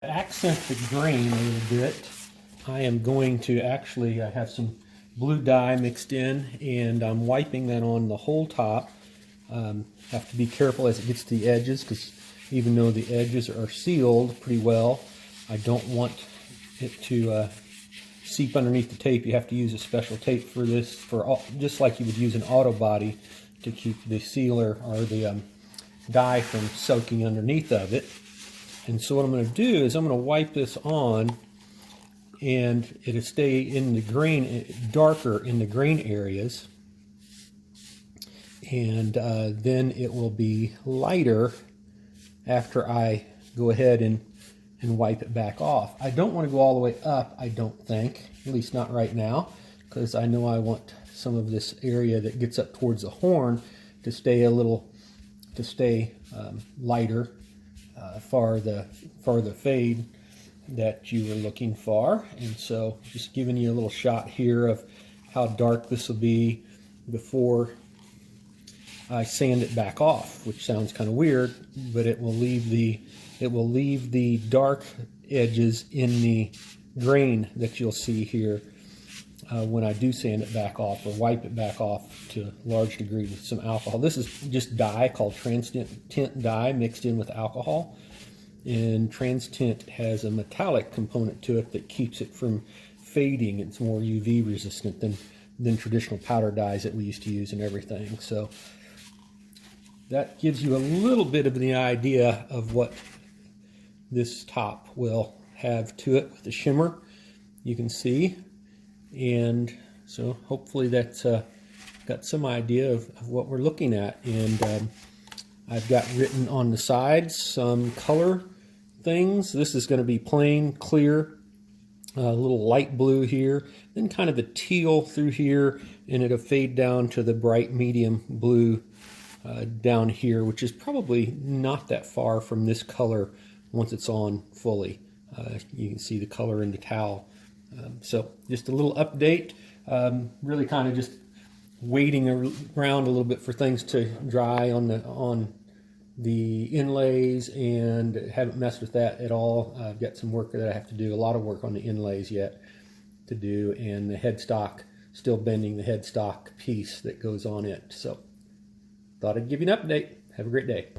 To accent the green a little bit, I am going to actually have some blue dye mixed in, and I'm wiping that on the whole top. Have to be careful as it gets to the edges, because even though the edges are sealed pretty well, I don't want it to seep underneath the tape. You have to use a special tape for this, just like you would use an auto body to keep the sealer or the dye from soaking underneath of it. And so what I'm going to do is I'm going to wipe this on, and it'll stay in the green, darker in the green areas, and then it will be lighter after I go ahead and wipe it back off. I don't want to go all the way up, I don't think, at least not right now, because I know I want some of this area that gets up towards the horn to stay lighter for the fade that you were looking for. And so just giving you a little shot here of how dark this will be before I sand it back off, which sounds kind of weird, but it will leave the dark edges in the grain that you'll see here when I do sand it back off or wipe it back off to a large degree with some alcohol. This is just dye called TransTint dye mixed in with alcohol. And TransTint has a metallic component to it that keeps it from fading. It's more UV resistant than traditional powder dyes that we used to use and everything. So that gives you a little bit of the idea of what this top will have to it with the shimmer, you can see. And so hopefully that's got some idea of what we're looking at. And I've got written on the sides some color things. This is going to be plain, clear, a little light blue here, then kind of a teal through here, and it'll fade down to the bright medium blue down here, which is probably not that far from this color once it's on fully. You can see the color in the towel. So just a little update, really kind of just waiting around a little bit for things to dry on the inlays, and haven't messed with that at all. I've got some work that I have to do, a lot of work on the inlays yet to do, and the headstock, still bending the headstock piece that goes on it. So thought I'd give you an update. Have a great day.